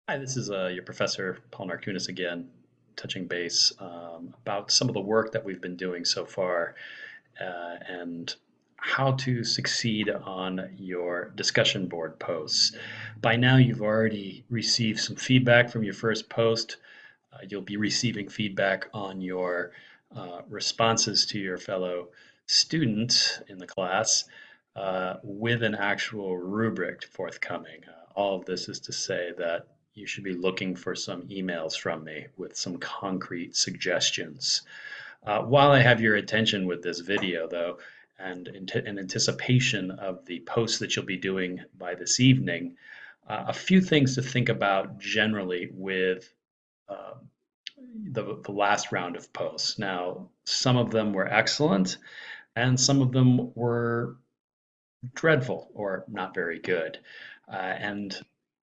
Hi, this is your professor, Paul Narkunis again, touching base about some of the work that we've been doing so far and how to succeed on your discussion board posts. By now, you've already received some feedback from your first post. You'll be receiving feedback on your responses to your fellow students in the class with an actual rubric forthcoming. All of this is to say that you should be looking for some emails from me with some concrete suggestions. While I have your attention with this video, though, and in anticipation of the posts that you'll be doing by this evening, a few things to think about generally with uh, the last round of posts. Now, some of them were excellent, and some of them were dreadful or not very good. And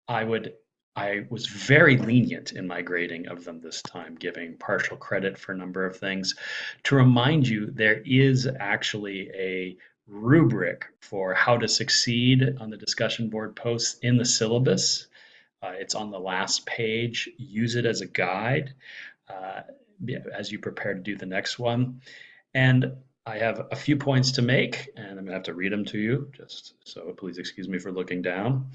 I would I was very lenient in my grading of them this time, giving partial credit for a number of things. To remind you, there is actually a rubric for how to succeed on the discussion board posts in the syllabus. It's on the last page. Use it as a guide uh, as you prepare to do the next one. And I have a few points to make, and I'm going to have to read them to you, just so please excuse me for looking down.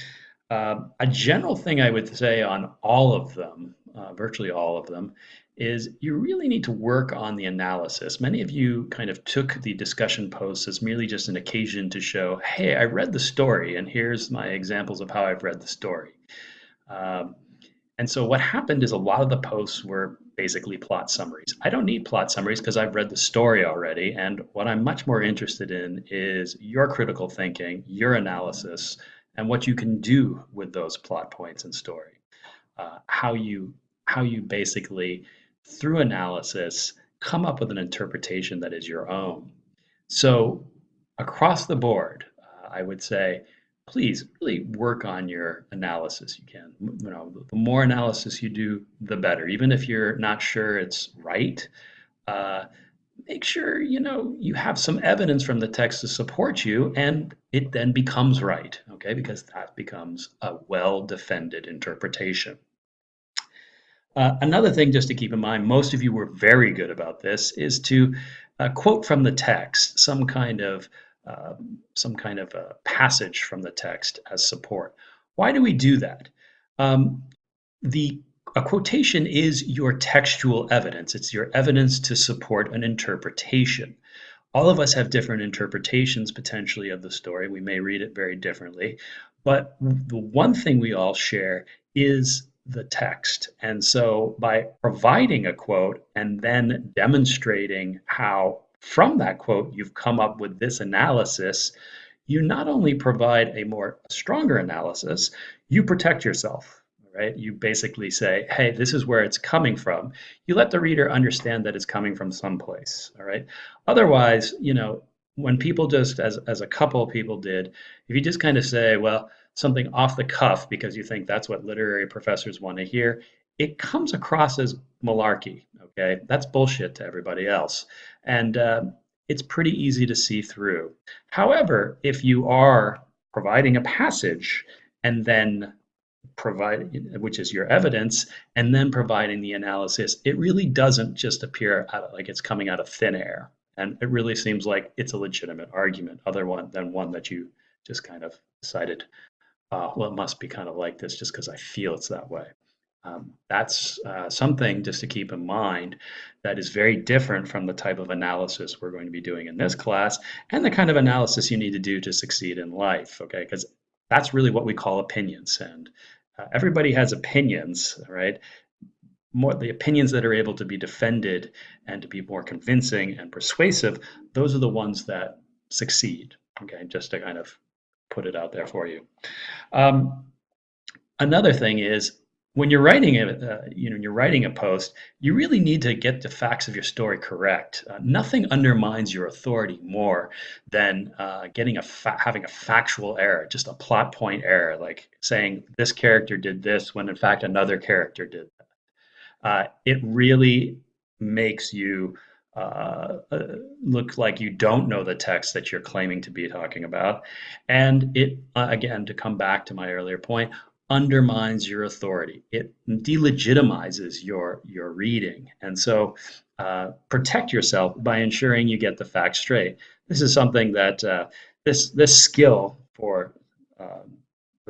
A general thing I would say on all of them, virtually all of them, is you really need to work on the analysis. Many of you kind of took the discussion posts as merely just an occasion to show, hey, I read the story, and here's my examples of how I've read the story. Um, and so what happened is a lot of the posts were basically plot summaries. I don't need plot summaries because I've read the story already. And what I'm much more interested in is your critical thinking, your analysis, and what you can do with those plot points and story. How you basically, through analysis, come up with an interpretation that is your own. So across the board, I would say, please really work on your analysis. You can, the more analysis you do, the better. Even if you're not sure it's right, uh, make sure you have some evidence from the text to support you, and it then becomes right. Okay, because that becomes a well-defended interpretation. Another thing just to keep in mind, most of you were very good about this, is to quote from the text uh, some kind of a passage from the text as support. Why do we do that? Um, the a quotation is your textual evidence. It's your evidence to support an interpretation. All of us have different interpretations potentially of the story. We may read it very differently, but the one thing we all share is the text. And so by providing a quote and then demonstrating how from that quote you've come up with this analysis, you not only provide a stronger analysis, you protect yourself, right? You basically say, hey, this is where it's coming from. You let the reader understand that it's coming from someplace, all right? Otherwise, when people just, as a couple of people did, if you just kind of say, well, something off the cuff because you think that's what literary professors want to hear, it comes across as malarkey, okay? That's bullshit to everybody else. And it's pretty easy to see through. However, if you are providing a passage and then which is your evidence, and then providing the analysis, it really doesn't just appear like it's coming out of thin air. And it really seems like it's a legitimate argument, than one that you just kind of decided, well, it must be kind of like this just because I feel it's that way. That's something just to keep in mind that is very different from the type of analysis we're going to be doing in this class and the kind of analysis you need to do to succeed in life, okay? Because that's really what we call opinions. And everybody has opinions, right? More the opinions that are able to be defended and to be more convincing and persuasive, those are the ones that succeed, okay? Just to kind of put it out there for you. Um, Another thing is when you're writing you're writing a post, you really need to get the facts of your story correct. Nothing undermines your authority more than having a factual error, just a plot point error, like saying this character did this when in fact another character did that. It really makes you look like you don't know the text that you're claiming to be talking about. And it, again, to come back to my earlier point, undermines your authority. It delegitimizes your reading. And so protect yourself by ensuring you get the facts straight. This is something that this skill for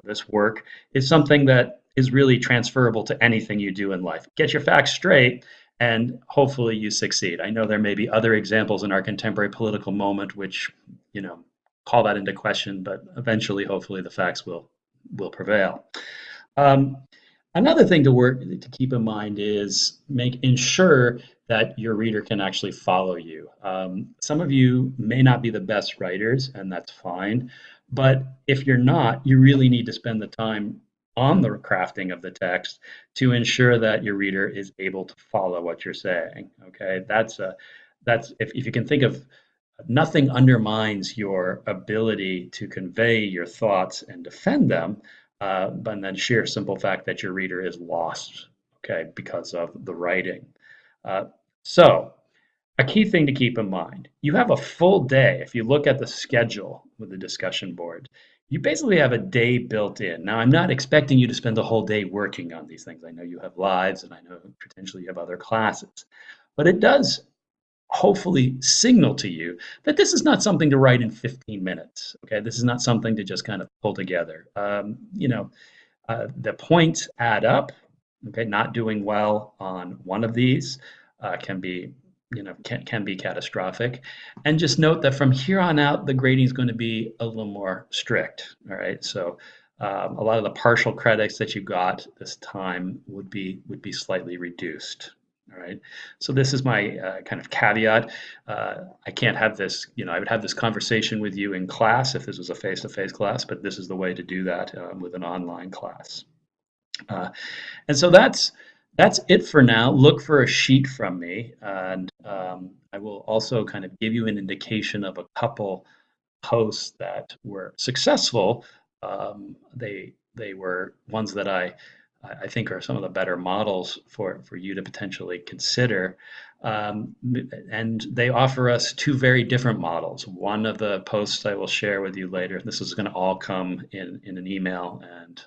this work is something that is really transferable to anything you do in life. Get your facts straight, and hopefully you succeed. I know there may be other examples in our contemporary political moment which, you know, call that into question, but eventually, hopefully, the facts will prevail. Um, Another thing to keep in mind is ensure that your reader can actually follow you. Some of you may not be the best writers, and that's fine. But if you're not, you really need to spend the time on the crafting of the text to ensure that your reader is able to follow what you're saying. Okay, that's if you can think of nothing undermines your ability to convey your thoughts and defend them, but then sheer simple fact that your reader is lost, okay, because of the writing. So, a key thing to keep in mind, you have a full day. If you look at the schedule with the discussion board, you basically have a day built in. Now, I'm not expecting you to spend the whole day working on these things. I know you have lives and I know potentially you have other classes, but it does hopefully signal to you that this is not something to write in 15 minutes. Okay, this is not something to just kind of pull together. The points add up. Okay, not doing well on one of these can be, can be catastrophic. And just note that from here on out, the grading is going to be a little more strict. All right, so a lot of the partial credits that you got this time would be slightly reduced. All right. So this is my kind of caveat. I can't have this, I would have this conversation with you in class if this was a face-to-face class, but this is the way to do that with an online class. And so that's it for now. Look for a sheet from me, and I will also kind of give you an indication of a couple posts that were successful. They were ones that I think are some of the better models for you to potentially consider. And they offer us two very different models. One of the posts I will share with you later, this is going to all come in an email and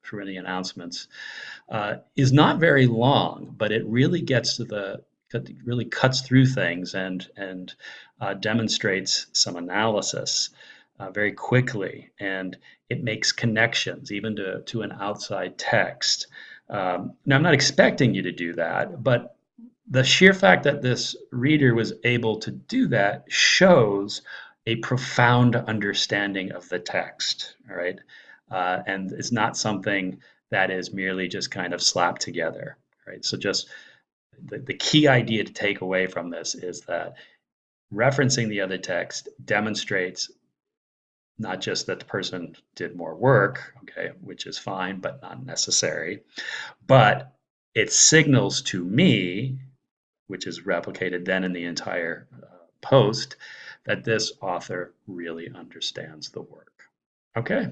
through any announcements, is not very long, but it really gets to really cuts through things and demonstrates some analysis very quickly, and it makes connections even to an outside text. Now, I'm not expecting you to do that, but the sheer fact that this reader was able to do that shows a profound understanding of the text, all right? And it's not something that is merely just kind of slapped together, right? So just the key idea to take away from this is that referencing the other text demonstrates not just that the person did more work, okay, which is fine, but not necessary, but it signals to me, which is replicated then in the entire post, that this author really understands the work. Okay.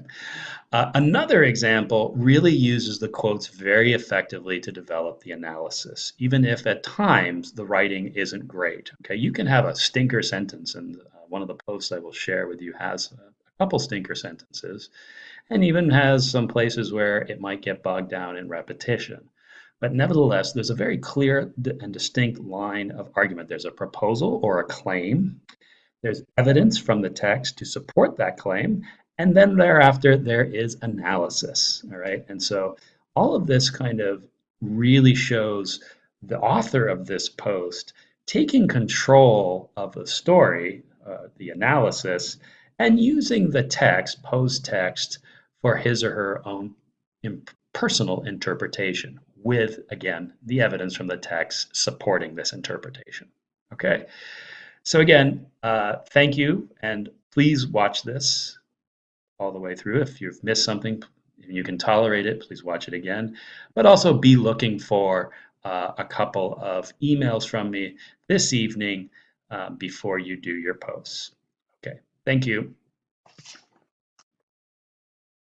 Another example really uses the quotes very effectively to develop the analysis, even if at times the writing isn't great. Okay, you can have a stinker sentence, and one of the posts I will share with you has a couple stinker sentences, and even has some places where it might get bogged down in repetition. But nevertheless, there's a very clear and distinct line of argument. There's a proposal or a claim. There's evidence from the text to support that claim. And then thereafter, there is analysis. All right. And so all of this kind of really shows the author of this post taking control of the story, the analysis, and using the text, post text, for his or her own personal interpretation, with, again, the evidence from the text supporting this interpretation. Okay. So again, thank you, and please watch this all the way through. If you've missed something, if you can tolerate it, please watch it again. But also be looking for a couple of emails from me this evening before you do your posts. Okay, thank you.